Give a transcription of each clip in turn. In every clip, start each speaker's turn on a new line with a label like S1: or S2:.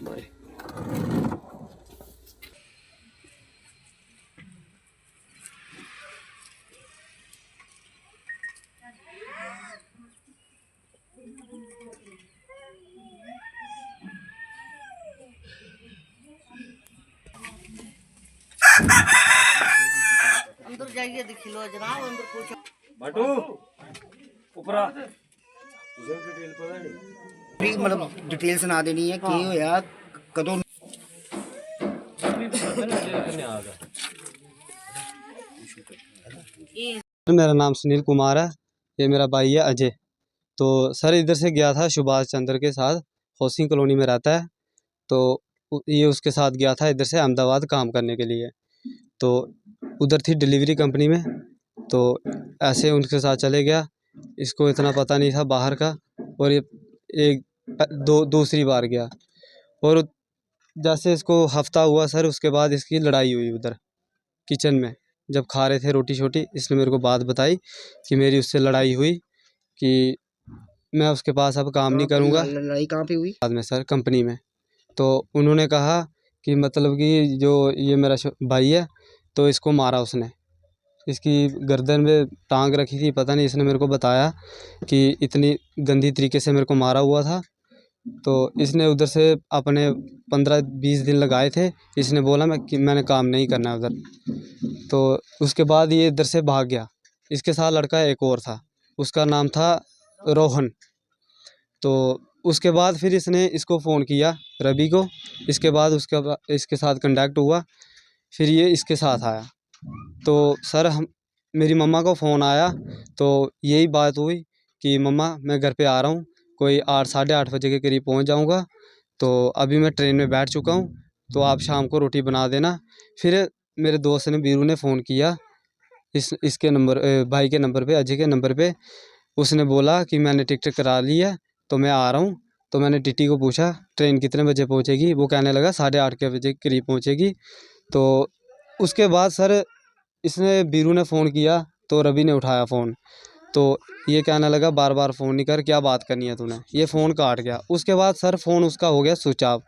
S1: Bye.
S2: अंदर जाइए देख लो जनाब, अंदर पूछो
S1: बाटू उपरा तुझे डिटेल पता नहीं?
S3: मतलब डिटेल सुना देनी है कि होया कदों।
S4: मेरा नाम सुनील कुमार है, ये मेरा भाई है अजय। तो सर इधर से गया था सुभाष चंद्र के साथ, हाउसिंग कॉलोनी में रहता है। तो ये उसके साथ गया था इधर से अहमदाबाद काम करने के लिए। तो उधर थी डिलीवरी कंपनी में, तो ऐसे उनके साथ चले गया। इसको इतना पता नहीं था बाहर का, और ये दूसरी बार गया। और जैसे इसको हफ्ता हुआ सर, उसके बाद इसकी लड़ाई हुई उधर किचन में। जब खा रहे थे रोटी छोटी, इसने मेरे को बात बताई कि मेरी उससे लड़ाई हुई कि मैं उसके पास अब काम नहीं करूँगा।
S3: लड़ाई कहाँ पे हुई?
S4: बाद में सर कंपनी में। तो उन्होंने कहा कि मतलब कि जो ये मेरा भाई है, तो इसको मारा उसने, इसकी गर्दन में टांग रखी थी, पता नहीं, इसने मेरे को बताया कि इतनी गंदी तरीके से मेरे को मारा हुआ था। तो इसने उधर से अपने 15-20 दिन लगाए थे। इसने बोला मैंने काम नहीं करना है उधर। तो उसके बाद ये इधर से भाग गया। इसके साथ लड़का एक और था, उसका नाम था रोहन। तो उसके बाद फिर इसने इसको फ़ोन किया, रवि को। इसके बाद इसके साथ कांटेक्ट हुआ, फिर ये इसके साथ आया। तो सर मेरी मम्मा को फ़ोन आया, तो यही बात हुई कि मम्मा मैं घर पे आ रहा हूँ, कोई 8-8:30 बजे के करीब पहुँच जाऊँगा। तो अभी मैं ट्रेन में बैठ चुका हूँ, तो आप शाम को रोटी बना देना। फिर मेरे दोस्त ने, बीरू ने फ़ोन किया इसके नंबर, भाई के नंबर पे, अजय के नंबर पे। उसने बोला कि मैंने टिकट करा ली है, तो मैं आ रहा हूँ। तो मैंने टीटी को पूछा ट्रेन कितने बजे पहुँचेगी, वो कहने लगा 8:30 के बजे के करीब पहुँचेगी। तो उसके बाद सर इसने, बीरू ने फ़ोन किया, तो रवि ने उठाया फ़ोन। तो ये कहने लगा बार बार फ़ोन नहीं कर, क्या बात करनी है तूने। ये फ़ोन काट गया। उसके बाद सर फ़ोन उसका हो गया स्विच ऑफ।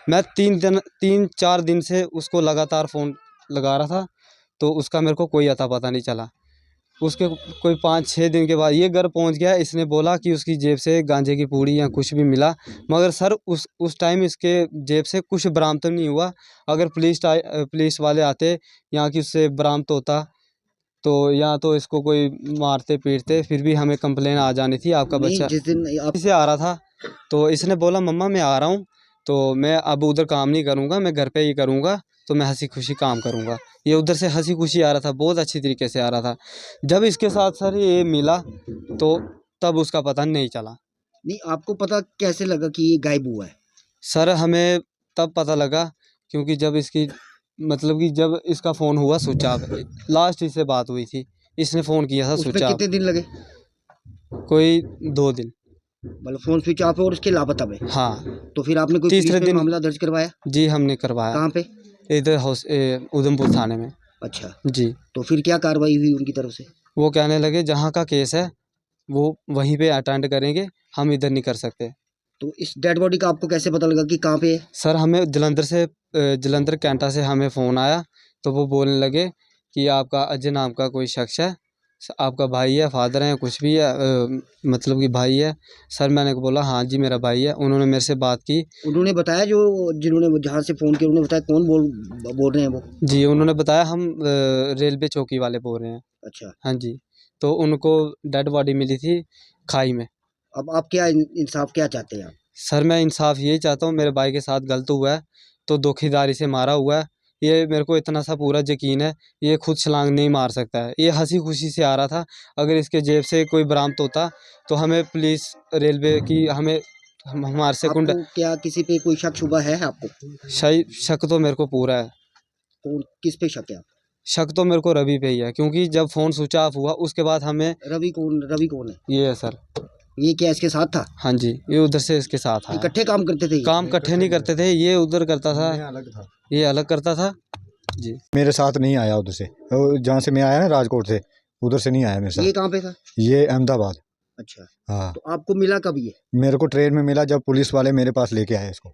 S4: मैं 3-4 दिन से उसको लगातार फ़ोन लगा रहा था, तो उसका मेरे को कोई अता पता नहीं चला। उसके कोई 5-6 दिन के बाद ये घर पहुंच गया। इसने बोला कि उसकी जेब से गांजे की पूड़ी या कुछ भी मिला, मगर सर उस टाइम इसके जेब से कुछ बरामद नहीं हुआ। अगर पुलिस वाले आते यहाँ की, उससे बरामद होता, तो या तो इसको कोई मारते पीटते, फिर भी हमें कंप्लेन आ जानी थी आपका बच्चा
S3: जिस दिन आप
S4: से आ रहा था। तो इसने बोला मम्मा मैं आ रहा हूँ, तो मैं अब उधर काम नहीं करूँगा, मैं घर पे ही करूँगा, तो मैं हंसी खुशी काम करूँगा। ये उधर से हंसी खुशी आ रहा था, बहुत अच्छी तरीके से आ रहा था। जब इसके साथ सर ये मिला, तो तब उसका पता नहीं चला।
S3: नहीं, आपको पता कैसे लगा कि ये गायब हुआ है?
S4: सर हमें तब पता लगा, क्योंकि जब इसकी, मतलब कि जब इसका फ़ोन हुआ स्विच ऑफ, लास्ट इससे बात हुई थी, इसने फ़ोन किया था
S3: उसमें
S4: स्विच ऑफ।
S3: कितने दिन लगे?
S4: कोई 2 दिन।
S3: मतलब फोन स्विच ऑफ है और उसके लापता में?
S4: हाँ।
S3: तो फिर आपने कोई पुलिस
S4: तीसरे
S3: में
S4: दिन
S3: मामला दर्ज करवाया?
S4: जी हमने करवाया।
S3: कहाँ पे?
S4: इधर उधमपुर थाने में।
S3: अच्छा,
S4: जी।
S3: तो फिर क्या कार्रवाई हुई उनकी तरफ से?
S4: वो कहने लगे जहाँ का केस है वो वहीं पे अटेंड करेंगे, हम इधर नहीं कर सकते।
S3: तो इस डेड बॉडी का आपको कैसे पता लगा कि कहाँ पे है?
S4: सर हमें जलंधर कैंटा से हमें फ़ोन आया, तो वो बोलने लगे कि आपका अजय नाम का कोई शख्स है, आपका भाई है, फादर है, कुछ भी है, मतलब कि भाई है। सर मैंने बोला हाँ जी मेरा भाई है। उन्होंने मेरे से बात की।
S3: उन्होंने बताया, जो जिन्होंने जहाँ से फ़ोन किया उन्होंने बताया कौन बोल रहे हैं वो?
S4: जी उन्होंने बताया हम रेलवे चौकी वाले बोल रहे हैं।
S3: अच्छा,
S4: हाँ जी। तो उनको डेड बॉडी मिली थी खाई में।
S3: अब आप क्या इंसाफ क्या चाहते हैं आप?
S4: सर मैं इंसाफ यही चाहता हूँ, मेरे भाई के साथ गलत हुआ है, तो धोखेदारी से मारा हुआ है। ये मेरे को इतना सा पूरा यकीन है, ये खुद छलांग नहीं मार सकता है। ये हंसी खुशी से आ रहा था। अगर इसके जेब से कोई बरामद होता, तो हमें पुलिस, रेलवे की, हमारे से
S3: आपको क्या किसी पे कोई शक शुबा है आपको?
S4: शक तो मेरे को पूरा है।
S3: कौन, किस पे शक है आप?
S4: शक तो मेरे को रवि पे ही है, क्योंकि जब फ़ोन स्विच ऑफ हुआ उसके बाद हमें,
S3: रवि कौन है?
S4: ये है सर।
S3: ये क्या इसके साथ था?
S4: हाँ जी, ये उधर से इसके साथ आया।
S3: इकट्ठे काम करते थे ये?
S4: काम इकट्ठे नहीं करते थे, ये उधर करता था, ये अलग करता था जी।
S5: मेरे साथ नहीं आया उधर से, जहाँ से मैं आया ना राजकोट से, उधर से नहीं आया मेरे साथ।
S3: ये कहाँ पे था?
S5: ये अहमदाबाद।
S3: अच्छा,
S5: हाँ,
S3: तो आपको मिला कब ये?
S5: मेरे को ट्रेन में मिला, जब पुलिस वाले मेरे पास लेके आए इसको।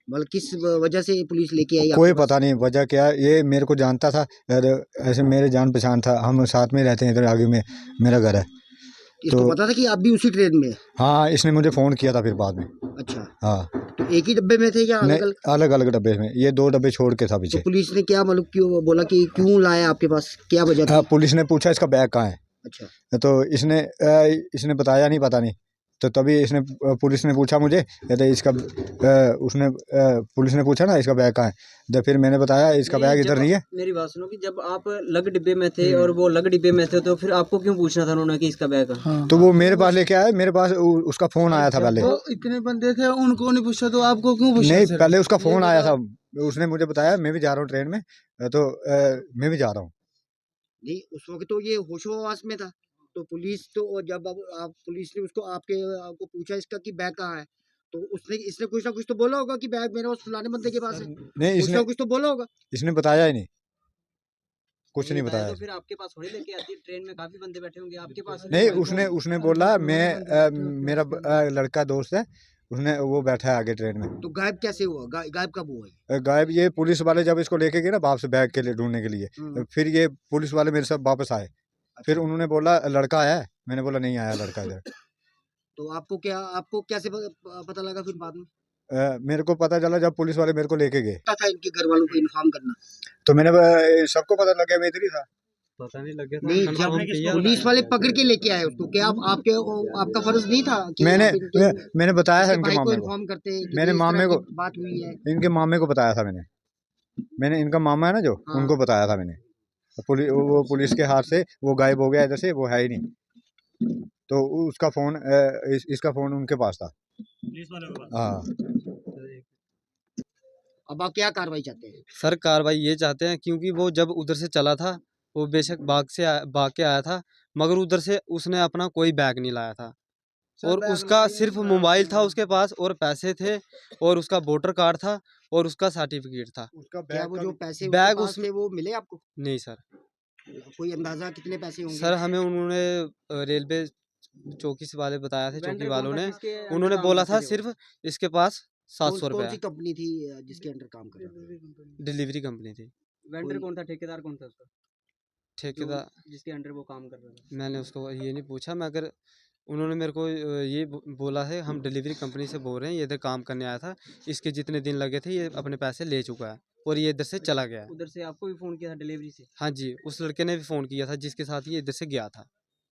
S3: मतलब किस वजह से पुलिस लेके आई
S5: कोई
S3: आपके पास?
S5: पता नहीं वजह क्या है, ये मेरे को जानता था और ऐसे मेरे जान पहचान था, हम साथ में रहते हैं, इधर आगे में मेरा घर है।
S3: इसको
S5: तो
S3: पता था कि आप भी उसी ट्रेन में हैं?
S5: हाँ, इसने मुझे फ़ोन किया था फिर बाद में।
S3: अच्छा,
S5: हाँ,
S3: तो एक ही डब्बे में थे या
S5: नहीं,
S3: अलग अलग?
S5: अलग अलग डब्बे में, ये 2 डब्बे छोड़ के था
S3: तो
S5: पीछे।
S3: पुलिस ने क्या मतलब क्यों बोला कि क्यों लाया आपके पास, क्या वजह
S5: हाँ,
S3: थी?
S5: पुलिस ने पूछा इसका बैग कहाँ है,
S3: अच्छा,
S5: तो इसने बताया नहीं, पता नहीं। तो तभी इसने पुलिस ने पूछा मुझे, कहते इसका पुलिस ने पूछा ना इसका बैग कहाँ है, तो फिर मैंने बताया इसका बैग इधर नहीं है।
S4: मेरी बात सुनो कि जब आप अलग डिब्बे में थे और वो अलग डिब्बे में थे, तो फिर आपको क्यों पूछना था उन्होंने कि इसका बैग है?
S5: तो वो मेरे पास लेके आया, मेरे पास उसका फ़ोन आया था पहले।
S6: तो इतने बंदे थे उनको नहीं पूछा तो आपको क्यों पूछा?
S5: नहीं,
S6: सर?
S5: पहले उसका फ़ोन आया था, उसने मुझे बताया मैं भी जा रहा हूँ ट्रेन में, तो मैं भी जा रहा हूँ।
S3: नहीं उस वक्त तो ये होशो-हवास में था, तो पुलिस तो जब अब आप पुलिस ने उसको आपको पूछा इसका कि बैग कहाँ है, तो इसने कुछ ना कुछ तो बोला होगा कि बैग मेरा उस फलाने बंदे के पास है,
S5: नहीं,
S3: कुछ ना कुछ तो बोला होगा।
S5: इसने बताया ही नहीं, कुछ नहीं बताया।
S4: तो फिर आपके पास थोड़ी लेके आती, ट्रेन में काफी बंदे बैठे होंगे आपके पास।
S5: नहीं, उसने बोला मेरा लड़का दोस्त है, उसने वो बैठा है आगे ट्रेन में।
S3: तो गायब कैसे हुआ? गायब कब हुआ ये?
S5: गायब ये पुलिस वाले जब इसको लेके गए ना वापस बैग के लिए ढूंढने के लिए, फिर ये पुलिस वाले मेरे साथ वापस आए, फिर उन्होंने बोला लड़का आया है, मैंने बोला नहीं आया लड़का इधर।
S3: तो आपको कैसे पता लगा फिर बाद में?
S5: मेरे को पता चला जब पुलिस वाले मेरे को लेके गए,
S3: पता था इनके घर वालों को इन्फॉर्म करना?
S5: तो मैंने सबको पता लग गया, मैं इधर ही था।
S4: पता नहीं लग गया था।
S3: नहीं,
S4: confirm
S3: जब
S4: किया।
S3: पुलिस वाले पकड़ के लेके आए उसको, क्या आपका फर्ज नहीं था कि
S5: मैंने
S3: आप इनके
S5: मैंने बताया है
S3: इसके
S5: इनके
S3: भाई को
S5: मामे को,
S3: इन्फॉर्म करते कि
S5: मैंने
S3: इस
S5: मामे
S3: तरह
S5: को
S3: की बात हुई है?
S5: इनके मामे को बताया था मैंने इनका मामा है ना जो,
S3: हाँ।
S5: उनको बताया था मैंने। वो पुलिस के हाथ से वो गायब हो गया इधर से, वो है ही नहीं, तो उसका फ़ोन इसका फ़ोन उनके पास था,
S1: पुलिस वालों के पास।
S5: हाँ।
S3: अब आप क्या कार्रवाई चाहते हैं?
S4: सर कार्रवाई ये चाहते हैं, क्योंकि वो जब उधर से चला था, वो बेशक भाग के आया था, मगर उधर से उसने अपना कोई बैग नहीं लाया था, और उसका सिर्फ मोबाइल था उसके पास, और पैसे थे, और उसका वोटर कार्ड था, और उसका सर्टिफिकेट था।
S5: उसका
S3: क्या वो जो पैसे
S4: बैग
S3: उसके पास
S4: उसमें-
S3: थे वो मिले आपको?
S4: नहीं सर।
S3: कोई अंदाजा कितने पैसे होंगे?
S4: सर हमें उन्होंने रेलवे चौकी से वाले बताया थे, चौकी वालों ने, उन्होंने बोला था सिर्फ इसके पास 700
S3: कौन सी
S4: रुपया।
S3: कंपनी थी जिसके अंडर काम कर रहा था?
S4: डिलीवरी कंपनी थी।
S6: वेंडर कौन था, ठेकेदार कौन था उसका,
S4: ठेकेदार
S6: जिसके अंडर वो काम कर रहा था?
S4: मैंने उसको ये नहीं पूछा, मगर उन्होंने मेरे को ये बोला है, हम डिलीवरी कंपनी से बोल रहे हैं, ये इधर काम करने आया था, इसके जितने दिन लगे थे ये अपने पैसे ले चुका है, और ये इधर से चला गया है।
S6: उधर से आपको भी फोन किया था डिलीवरी से?
S4: हाँ जी, उस लड़के ने भी फ़ोन किया था जिसके साथ ये इधर से गया था।